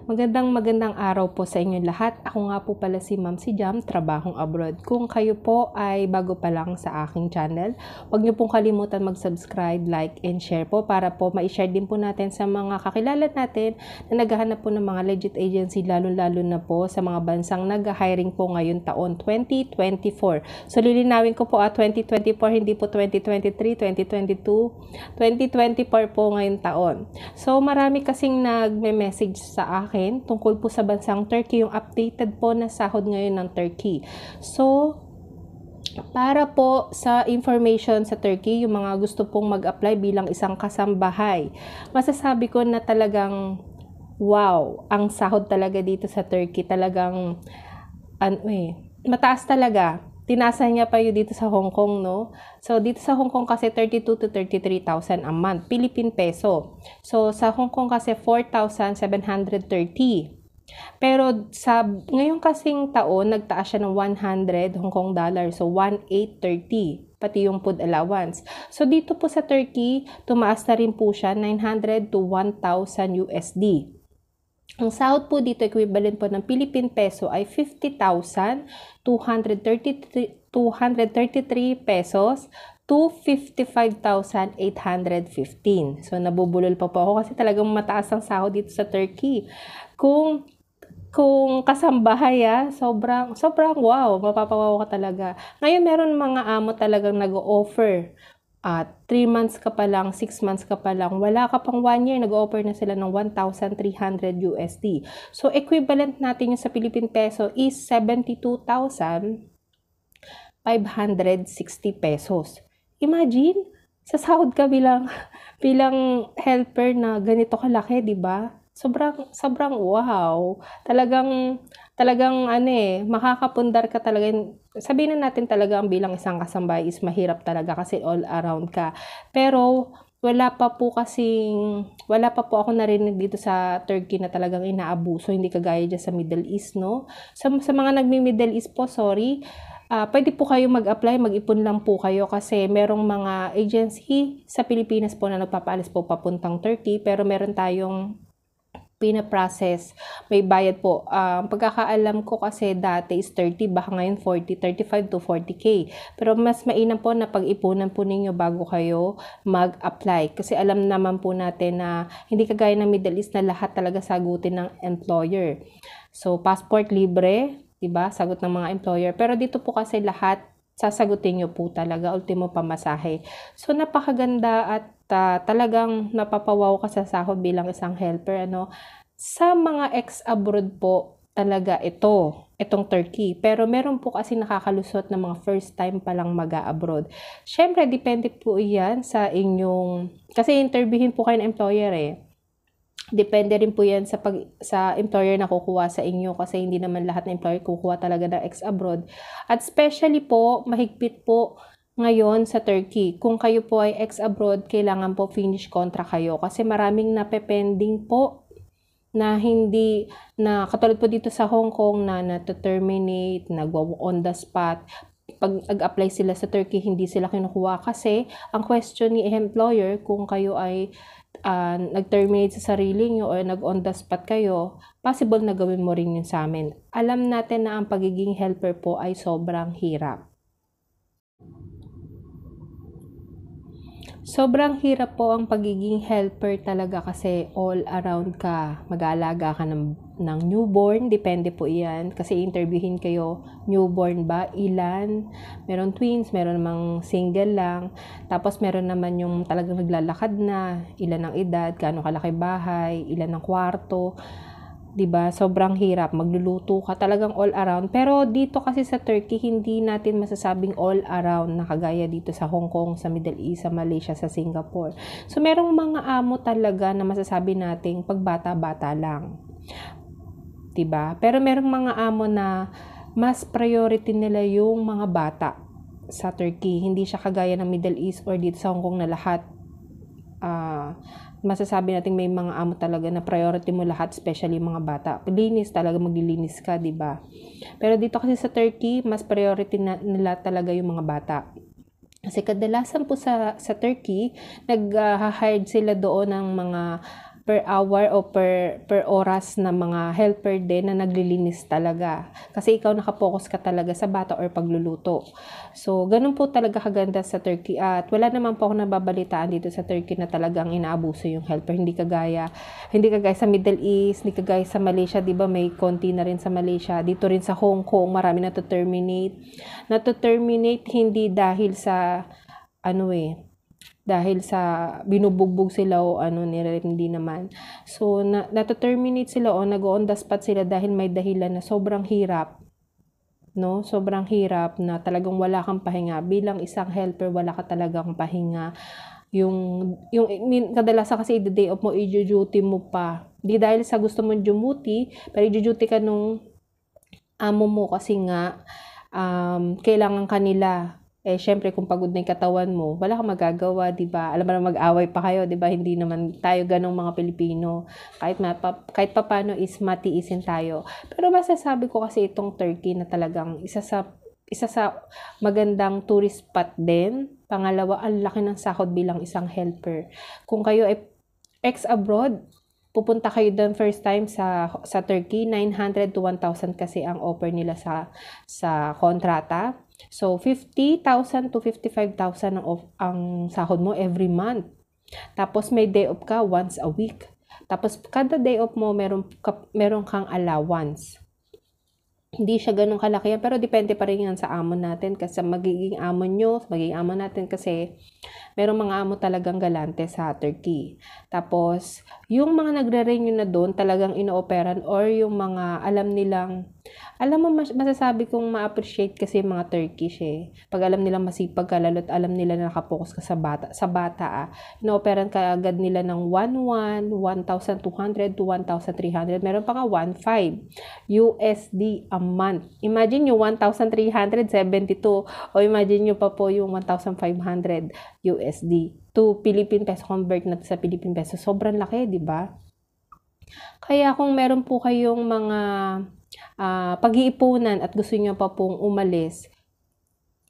Magandang araw po sa inyong lahat. Ako nga po pala si Ma'am si Jam, Trabahong Abroad. Kung kayo po ay bago pa lang sa aking channel, huwag niyo pong kalimutan mag-subscribe, like, and share po para po ma-share din po natin sa mga kakilala natin na naghahanap po ng mga legit agency, lalo-lalo na po sa mga bansang nag-hiring po ngayon taon 2024. So lilinawin ko po 2024, hindi po 2023, 2022, 2024 po ngayon taon. So marami kasing nagme-message sa akin tungkol po sa bansang Turkey, yung updated po na sahod ngayon ng Turkey. So, para po sa information sa Turkey, yung mga gusto pong mag-apply bilang isang kasambahay, masasabi ko na talagang wow, ang sahod talaga dito sa Turkey, talagang mataas talaga. Tinasa niya pa yun dito sa Hong Kong, no? So, dito sa Hong Kong kasi 32 to 33,000 a month, Philippine peso. So, sa Hong Kong kasi 4,730. Pero sa ngayon kasing taon, nagtaas siya ng 100 Hong Kong dollar. So, 1,830. Pati yung food allowance. So, dito po sa Turkey, tumaas na rin po siya 900 to 1,000 USD. Ang sahod po dito, equivalent po ng Philippine peso ay 50,233 pesos to 55,815. So, nabubulol pa po ako kasi talagang mataas ang sahod dito sa Turkey. Kung kasambahay, sobrang wow, mapapawaw ka talaga. Ngayon, meron mga amo talagang nag-o-offer. 3 months ka pa lang, 6 months ka pa lang, wala ka pang 1 year, nag-offer na sila ng 1,300 USD. So, equivalent natin yung sa Philippine peso is 72,560 pesos. Imagine, sa sahod ka bilang helper na ganito kalaki, di ba? Sobrang wow. Talagang makakapundar ka talaga. Sabihin na natin talaga ang bilang isang kasambahay is mahirap talaga kasi all around ka. Pero wala pa po ako narinig dito sa Turkey na talagang inaabuso, hindi kagaya dyan sa Middle East, no? Sa mga nagmi-Middle East po, sorry, pwede po kayo mag-apply, mag-ipon lang po kayo kasi merong mga agency sa Pilipinas po na nagpapaalis po papuntang Turkey, pero meron tayong pina-process, may bayad po. Pagkakaalam ko kasi dati is 30, baka ngayon 40, 35 to 40K. Pero mas mainam po na pag-ipunan po ninyo bago kayo mag-apply. Kasi alam naman po natin na hindi kagaya ng Middle East na lahat talaga sagutin ng employer. So, passport libre, diba? Sagot ng mga employer. Pero dito po kasi lahat sasagutin nyo po talaga, ultimo pamasahe. So, napakaganda at talagang napapawaw ka sa sahod bilang isang helper, ano. Sa mga ex-abroad po, talaga itong Turkey. Pero meron po kasi nakakalusot na mga first time pa lang mag-abroad. Syempre, depende po yan sa inyong, kasi interviewin po kayo ng employer Depende rin po yan sa employer na kukuha sa inyo kasi hindi naman lahat ng employer kukuha talaga ng ex-abroad. At especially po, mahigpit po ngayon sa Turkey. Kung kayo po ay ex-abroad, kailangan po finish contract kayo kasi maraming napepending po na hindi, na katulad po dito sa Hong Kong na na-terminate, on the spot. Pag nag-apply sila sa Turkey, hindi sila kinukuha kasi ang question ni employer kung kayo ay nag-terminate sa sarili nyo o nag-on the spot kayo, possible na gawin mo rin yun sa amin. Alam natin na ang pagiging helper po ay sobrang hirap. Sobrang hirap po ang pagiging helper talaga kasi all around ka. Mag-aalaga ka ng newborn, depende po yan. Kasi interviewin kayo, newborn ba, ilan? Meron twins, meron namang single lang. Tapos meron naman yung talagang naglalakad na, ilan ang edad, gaano kalaki bahay, ilan ang kwarto. Diba? Sobrang hirap. Magluluto ka talagang all around. Pero dito kasi sa Turkey, hindi natin masasabing all around na kagaya dito sa Hong Kong, sa Middle East, sa Malaysia, sa Singapore. So, merong mga amo talaga na masasabi nating pagbata-bata lang. Diba? Pero merong mga amo na mas priority nila yung mga bata sa Turkey. Hindi siya kagaya ng Middle East or dito sa Hong Kong na lahat masasabi natin may mga amo talaga na priority mo lahat, especially mga bata. Linis talaga, maglilinis ka, di ba? Pero dito kasi sa Turkey, mas priority nila talaga yung mga bata. Kasi kadalasan po sa Turkey, nag-hire sila doon ng mga per hour o per oras na mga helper din na naglilinis talaga. Kasi ikaw nakapokus ka talaga sa bata or pagluluto. So, ganun po talaga kaganda sa Turkey. At wala naman po ako nababalitaan dito sa Turkey na talagang inaabuso yung helper. Hindi kagaya sa Middle East, hindi kagaya sa Malaysia, 'di ba? May konti na rin sa Malaysia. Dito rin sa Hong Kong, marami na to terminate. Hindi dahil sa dahil sa binubugbog sila o hindi naman. So, nato-terminate sila o nag-on the spot sila dahil may dahilan na sobrang hirap. No? Sobrang hirap na talagang wala kang pahinga. Bilang isang helper, wala ka talagang pahinga. Kadalasan kasi i-day off mo, i-duty mo pa. Di dahil sa gusto mong dumuty, pero i-duty ka nung amo mo kasi nga, kailangan kanila. Syempre, kung pagod na yung katawan mo, wala kang magagawa, di ba? Alam mo na mag-away pa kayo, di ba? Hindi naman tayo ganong mga Pilipino. Kahit pa paano is matiisin tayo. Pero masasabi ko kasi itong Turkey na talagang isa sa magandang tourist spot din. Pangalawa, ang laki ng sahod bilang isang helper. Kung kayo ay ex-abroad, pupunta kayo doon first time sa Turkey, 900 to 1,000 kasi ang offer nila sa kontrata. So, 50,000 to 55,000 ang sahod mo every month. Tapos, may day off ka once a week. Tapos, kada day off mo, meron kang allowance. Hindi siya ganun kalaki yan, pero depende pa rin yan sa amo natin kasi magiging amo natin kasi merong mga amo talagang galante sa Turkey. Tapos, yung mga nagre-renew na doon talagang ino-operan or yung mga masasabi kong ma-appreciate kasi yung mga Turkish Pag alam nilang masipag ka, lalo't alam nila na nakapokus ka sa bata ino-operan ka agad nila ng 1,200 to 1,300. Meron pa nga 1,500 USD a month. Imagine yung 1,372 o imagine nyo pa po yung 1,500 USD to Philippine Peso, convert natin sa Philippine Peso. Sobrang laki, di ba? Kaya kung meron po kayong mga pag-iipunan at gusto niyo pa pong umalis,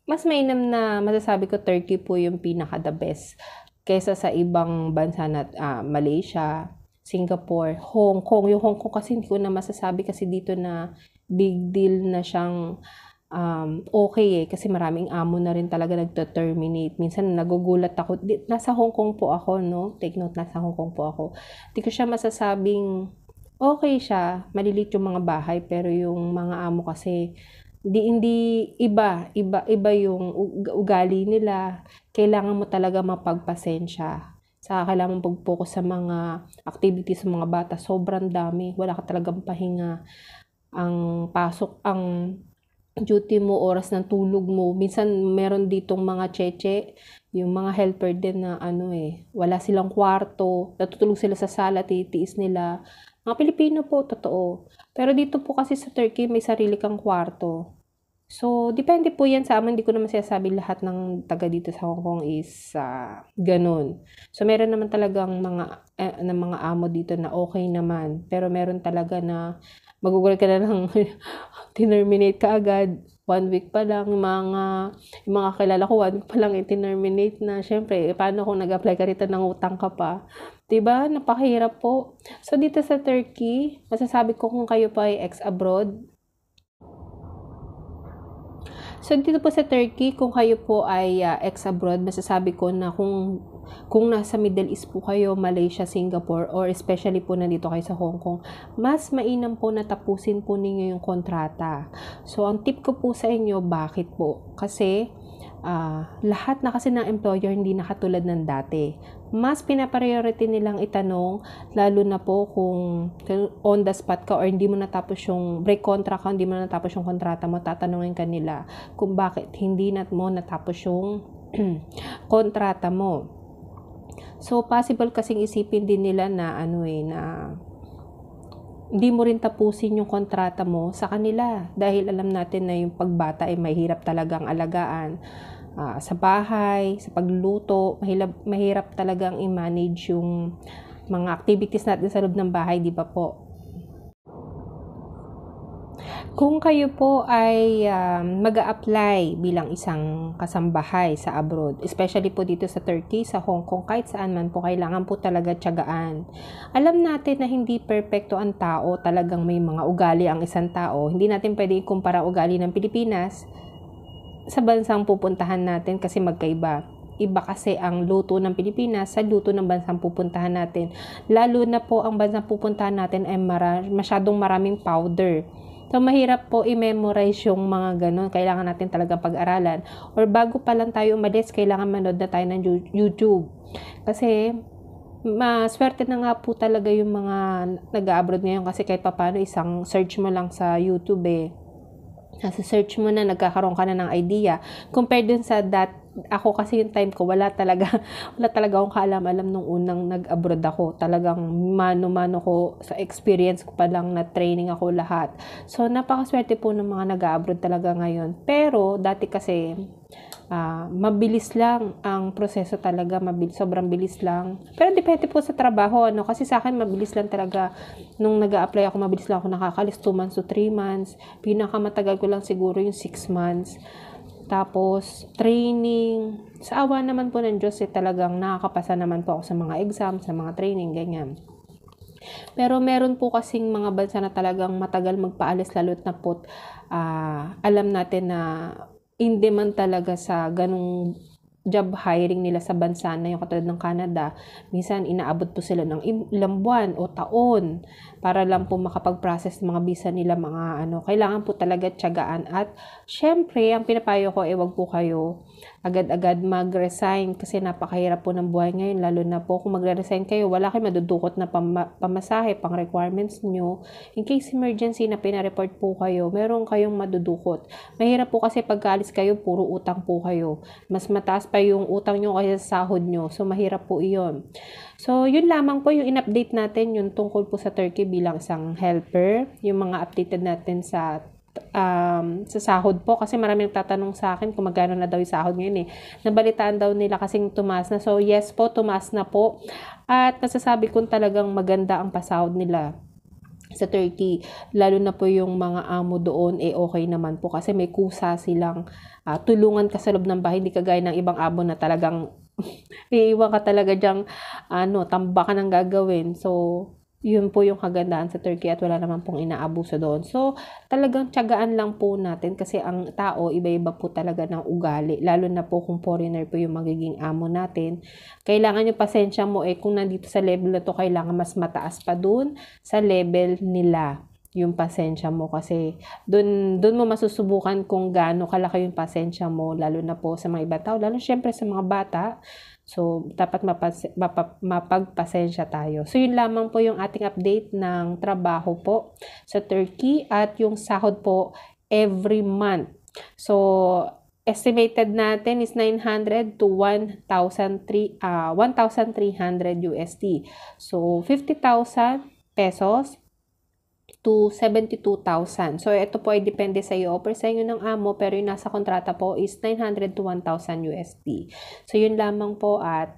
mas mainam na masasabi ko Turkey po yung pinaka-the best kaysa sa ibang bansa na Malaysia, Singapore, Hong Kong. Yung Hong Kong kasi hindi ko na masasabi kasi dito na big deal na siyang okay kasi maraming amo na rin talaga nagto-terminate. Minsan nagugulat ako. Nasa Hong Kong po ako, no? Take note, nasa Hong Kong po ako. Hindi ko siya masasabing okay siya, malilit yung mga bahay, pero yung mga amo kasi hindi iba yung ugali nila. Kailangan mo talaga mapagpasensya. Kailangan mong pag-focus sa mga activities sa mga bata. Sobrang dami. Wala ka talagang pahinga. Ang duty mo, oras ng tulog mo. Minsan meron ditong mga cheche, yung mga helper din na wala silang kwarto, natutulog sila sa sala, titiis nila. Mga Pilipino po, totoo. Pero dito po kasi sa Turkey, may sarili kang kwarto. So, depende po yan sa amin. Hindi ko naman sinasabi lahat ng taga dito sa Hong Kong is ganun. So, meron naman talagang mga amo dito na okay naman. Pero meron talaga na magugulat ka na lang, terminate ka agad. 1 week pa lang, yung mga kilala ko, 1 week pa lang i-terminate na. Syempre, paano kung nag-apply ka rito ng utang ka pa? Diba? Napakahirap po. So, dito sa Turkey, masasabi ko kung kayo pa ay ex-abroad. So, dito po sa Turkey, kung kayo po ay ex-abroad, masasabi ko na kung nasa Middle East po kayo, Malaysia, Singapore, or especially po nandito kayo sa Hong Kong, mas mainam po na tapusin po ninyo yung kontrata. So, ang tip ko po sa inyo, bakit po? Kasi, lahat na kasi ng employer hindi na katulad ng dati. Mas pinapriority nilang itanong, lalo na po kung on the spot ka or hindi mo natapos yung break contract ka, hindi mo natapos yung kontrata mo, tatanungin ka nila kung bakit hindi mo natapos yung kontrata mo. So, possible kasing isipin din nila na na hindi mo rin tapusin yung kontrata mo sa kanila dahil alam natin na yung pagbata ay mahirap talagang alagaan. Sa bahay, sa pagluluto, mahirap talagang i-manage yung mga activities natin sa loob ng bahay, di ba po? Kung kayo po ay mag-a-apply bilang isang kasambahay sa abroad, especially po dito sa Turkey, sa Hong Kong, kahit saan man po, kailangan po talaga tiyagaan. Alam natin na hindi perpekto ang tao, talagang may mga ugali ang isang tao. Hindi natin pwede ikumpara ugali ng Pilipinas sa bansang pupuntahan natin kasi magkaiba. Iba kasi ang luto ng Pilipinas sa luto ng bansang pupuntahan natin. Lalo na po ang bansang pupuntahan natin ay masyadong maraming powder. So, mahirap po i-memorize yung mga ganun. Kailangan natin talagang pag-aralan. Or bago pa lang tayo umalis, kailangan manood na tayo ng YouTube. Kasi, maswerte na nga po talaga yung mga nag-abroad ngayon kasi kahit papano isang search mo lang sa YouTube nasa search mo na, nagkakaroon ka na ng idea. Compared dun sa ako kasi yung time ko, wala talaga akong kaalam-alam nung unang nag-abroad ako. Talagang mano-mano ko sa experience ko pa lang na training ako lahat. So, napakaswerte po ng mga nag-abroad talaga ngayon. Pero, dati kasi, mabilis lang ang proseso talaga, sobrang bilis lang. Pero depende po sa trabaho, kasi sa akin mabilis lang talaga. Nung nag-a-apply ako, mabilis lang ako nakakalis, 2 months to 3 months. Pinakamatagal ko lang siguro yung 6 months. Tapos, training. Sa awa naman po ng Diyos, talagang nakakapasa naman po ako sa mga exam, sa mga training, ganyan. Pero meron po kasing mga bansa na talagang matagal magpaalis, lalo't na po alam natin na in demand talaga sa ganung job hiring nila sa bansa na yung katulad ng Canada. Minsan inaabot po sila ng ilang buwan o taon para lang po makapag-process ng mga visa nila, kailangan po talaga tiyagaan. At syempre, ang pinapayo ko wag po kayo agad-agad mag-resign kasi napakahirap po ng buhay ngayon, lalo na po kung magre-resign kayo, wala kayong madudukot na pamasahe, pang requirements nyo. In case emergency na pinareport po kayo, meron kayong madudukot. Mahirap po kasi pagkaalis kayo, puro utang po kayo. Mas mataas pa yung utang nyo kaysa sa sahod nyo. So, mahirap po iyon. So, yun lamang po yung in-update natin, yung tungkol po sa Turkey bilang isang helper. Yung mga updated natin sa sahod po, kasi marami nagtatanong sa akin kung magkano na daw yung sahod ngayon nabalitaan daw nila kasing tumaas na. So yes po, tumaas na po, at masasabi kong talagang maganda ang pasahod nila sa Turkey, lalo na po yung mga amo doon okay naman po kasi may kusa silang tulungan ka sa loob ng bahay, hindi kagaya ng ibang amo na talagang iiwan ka talaga dyang tambakan ang gagawin. So yun po yung kagandaan sa Turkey at wala naman pong inaabuso doon. So, talagang tiyagaan lang po natin kasi ang tao, iba-iba po talaga ng ugali. Lalo na po kung foreigner po yung magiging amo natin. Kailangan yung pasensya mo kung nandito sa level na to, kailangan mas mataas pa doon sa level nila yung pasensya mo kasi doon mo masusubukan kung gaano kalaki yung pasensya mo, lalo na po sa mga iba tao, lalo syempre sa mga bata. So, dapat mapagpasensya tayo. So, yun lamang po yung ating update ng trabaho po sa Turkey at yung sahod po every month. So, estimated natin is 900 to 1,300 USD. So, 50,000 pesos to 72,000. So, ito po ay depende sa iyo. Offer sa inyo ng amo, pero yung nasa kontrata po is 900 to 1,000 USD. So, yun lamang po. At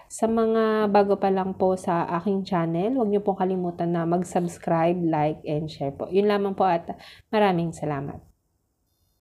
sa mga bago pa lang po sa aking channel, huwag niyo pong kalimutan na mag-subscribe, like, and share po. Yun lamang po at maraming salamat.